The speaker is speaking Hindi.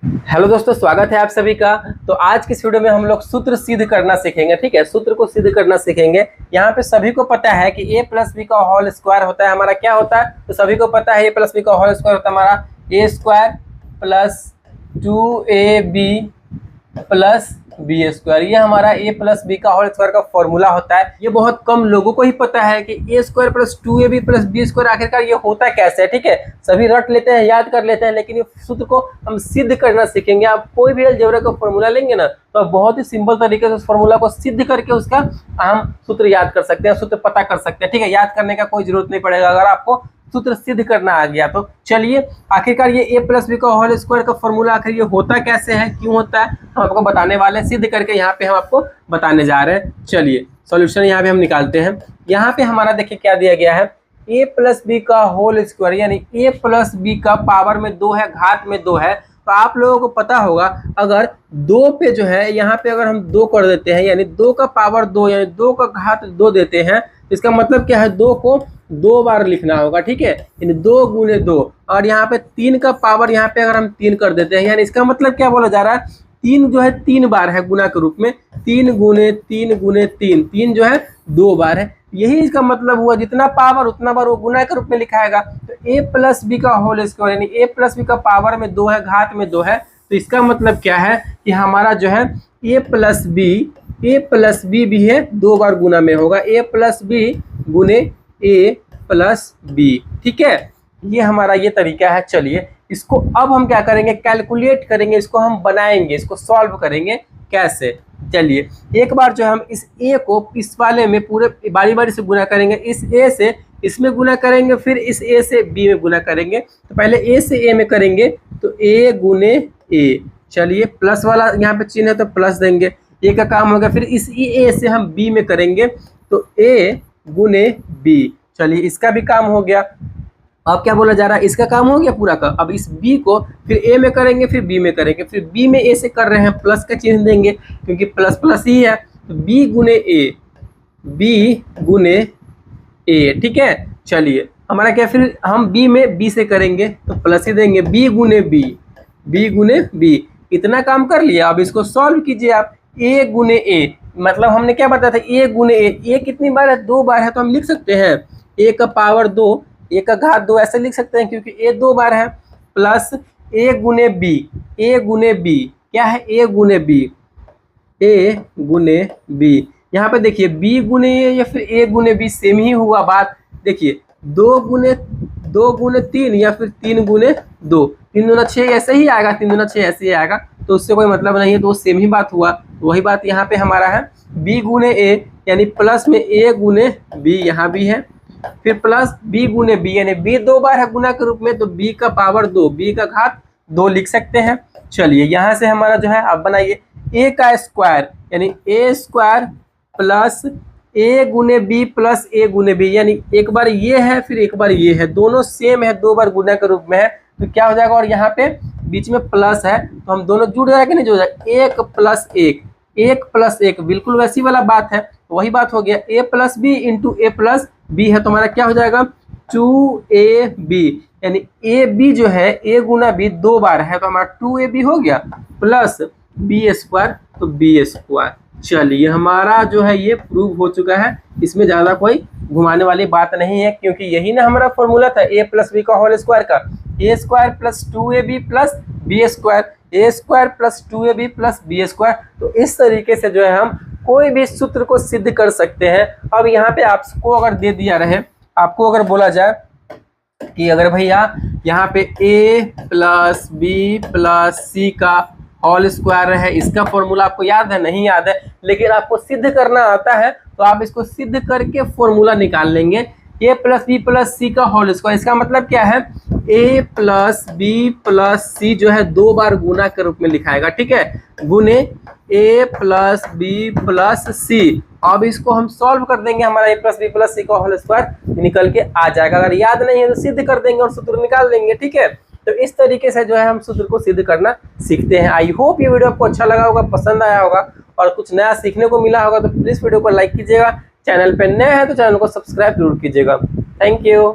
हेलो दोस्तों, स्वागत है आप सभी का। तो आज की इस वीडियो में हम लोग सूत्र सिद्ध करना सीखेंगे। ठीक है, सूत्र को सिद्ध करना सीखेंगे। यहाँ पे सभी को पता है कि a प्लस बी का होल स्क्वायर होता है हमारा क्या होता है, तो सभी को पता है a प्लस बी का होल स्क्वायर होता है हमारा a square plus 2ab plus B square. ये हमारा a प्लस बी का होल स्क्वायर का फॉर्मूला होता है। ये बहुत कम लोगों को ही पता है कि a square plus 2ab plus B square आखिरकार ये होता कैसे है। ठीक है, सभी रट लेते हैं, याद कर लेते हैं, लेकिन ये सूत्र को हम सिद्ध करना सीखेंगे। आप कोई भी अलजेब्रा का फॉर्मूला लेंगे ना, तो आप बहुत ही सिंपल तरीके से उस फॉर्मूला को सिद्ध करके उसका हम सूत्र याद कर सकते हैं, सूत्र पता कर सकते हैं। ठीक है, याद करने का कोई जरूरत नहीं पड़ेगा अगर आपको सूत्र सिद्ध करना आ गया तो। चलिए, आखिरकार ये a प्लस बी का होल स्क्वायर का फॉर्मूला आखिर ये होता कैसे है, क्यों होता है, हम आपको बताने वाले हैं। सिद्ध करके यहाँ पे हम आपको बताने जा रहे हैं। चलिए, सॉल्यूशन यहाँ पे हम निकालते हैं। यहाँ पे हमारा देखिए क्या दिया गया है, a प्लस बी का होल स्क्वायर यानी a प्लस बी का पावर में 2 है, घात में 2 है। तो आप लोगों को पता होगा, अगर 2 पे जो है यहाँ पे अगर हम 2 कर देते हैं यानी 2 का पावर 2 यानी 2 का घात 2 देते हैं, इसका मतलब क्या है, 2 को 2 बार लिखना होगा। ठीक है, यानी 2 गुने 2। और यहाँ पे 3 का पावर यहाँ पे अगर हम 3 कर देते हैं, यानी इसका मतलब क्या बोला जा रहा है, 3 जो है 3 बार है गुना के रूप में, 3 गुने 3 गुने 3, 3 जो है 2 बार है। यही इसका मतलब हुआ, जितना पावर उतना बार वो गुना के रूप में लिखाएगा। तो a प्लस बी का होल स्क्वायर यानी a प्लस बी का पावर में 2 है, घात में 2 है। तो इसका मतलब क्या है कि हमारा जो है a प्लस बी भी है 2 बार गुना में होगा, a प्लस बी गुने a प्लस बी। ठीक है, ये हमारा ये तरीका है। चलिए, इसको अब हम क्या करेंगे, कैलकुलेट करेंगे, इसको हम बनाएंगे, इसको सॉल्व करेंगे। कैसे, चलिए एक बार जो हम इस a को इस वाले में पूरे बारी बारी से गुना करेंगे, इस a से इसमें गुना करेंगे, फिर इस a से b में गुना करेंगे। तो पहले a से a में करेंगे तो a गुने a। चलिए, प्लस वाला यहाँ पे चिन्ह है तो प्लस देंगे, a का काम हो गया। फिर इस a से हम b में करेंगे तो a गुने b। चलिए, इसका भी काम हो गया। अब क्या बोला जा रहा है, इसका काम हो गया पूरा का। अब इस b को फिर a में करेंगे, फिर b में करेंगे, फिर b में a से कर रहे हैं, प्लस का चिन्ह देंगे क्योंकि प्लस प्लस ही है। तो b गुने a। ठीक है, चलिए हमारा क्या, फिर हम b में b से करेंगे तो प्लस ही देंगे, b गुने b। इतना काम कर लिया। अब इसको सॉल्व कीजिए आप, a गुने a, मतलब हमने क्या बताया था, a गुने a कितनी बार है, 2 बार है। तो हम लिख सकते हैं a का पावर 2, a का घात 2 ऐसे लिख सकते हैं क्योंकि a 2 बार है, प्लस a गुने b। क्या है, a गुने b। यहाँ पे देखिए b गुने a या फिर a गुने b सेम ही हुआ बात। देखिए 2 गुने 3 या फिर 3 गुने 2, 3 दूना 6 ऐसे ही आएगा, 3 दूना 6 ऐसे ही आएगा। तो उससे कोई मतलब नहीं है, तो सेम ही बात हुआ। वही बात यहाँ पे हमारा है, b गुने a यानी प्लस में a गुने b यहाँ भी है, फिर प्लस b गुने b यानी b 2 बार है गुना के रूप में, तो b का पावर 2, b का घात 2 लिख सकते हैं। चलिए, यहाँ से हमारा जो है, आप बनाइए a का स्क्वायर यानी a स्क्वायर प्लस a गुने b प्लस a गुने b, यानी एक बार ये है फिर एक बार ये है, दोनों सेम है, 2 बार गुना के रूप में है। तो क्या हो जाएगा, और यहाँ पे बीच में प्लस है तो हम दोनों जुड़ जाएगा, नहीं जुड़ जाएगा, 1 प्लस 1 बिल्कुल वैसी वाला बात है। वही बात हो गया, a plus B into a plus B है, तो हमारा क्या हो जाएगा 2ab, यानी ab जो है a गुना b 2 बार है, तो हमारा 2ab हो गया, प्लस b स्क्वायर तो b स्क्वायर। चलिए, हमारा जो है ये प्रूव हो चुका है, इसमें ज़्यादा कोई घुमाने वाली बात नहीं है, क्योंकि यही ना हमारा फॉर्मूला था a प्लस बी का होल स्क्वायर का, a square plus 2ab plus b square, a square plus 2ab plus b square. तो इस तरीके से जो है हम कोई भी सूत्र को सिद्ध कर सकते हैं। अब यहाँ पे आपको अगर दे दिया रहे, आपको अगर बोला जाए कि अगर भैया यहाँ पे a plus b plus c का होल स्क्वायर है, इसका फॉर्मूला आपको याद है, नहीं याद है, लेकिन आपको सिद्ध करना आता है, तो आप इसको सिद्ध करके फॉर्मूला निकाल लेंगे, a प्लस बी प्लस सी का होल स्क्वायर। इसका मतलब क्या है, a प्लस बी प्लस सी जो है 2 बार गुना के रूप में लिखाएगा। ठीक है, गुने a प्लस बी प्लस सी। अब इसको हम सॉल्व कर देंगे, हमारा a प्लस बी प्लस सी का होल स्क्वायर निकल के आ जाएगा। अगर याद नहीं है तो सिद्ध कर देंगे और सूत्र निकाल देंगे। ठीक है, तो इस तरीके से जो है हम सूत्र को सिद्ध करना सीखते हैं। आई होप ये वीडियो आपको अच्छा लगा होगा, पसंद आया होगा और कुछ नया सीखने को मिला होगा। तो प्लीज़ वीडियो को लाइक कीजिएगा, चैनल पे नए हैं तो चैनल को सब्सक्राइब जरूर कीजिएगा। Thank you.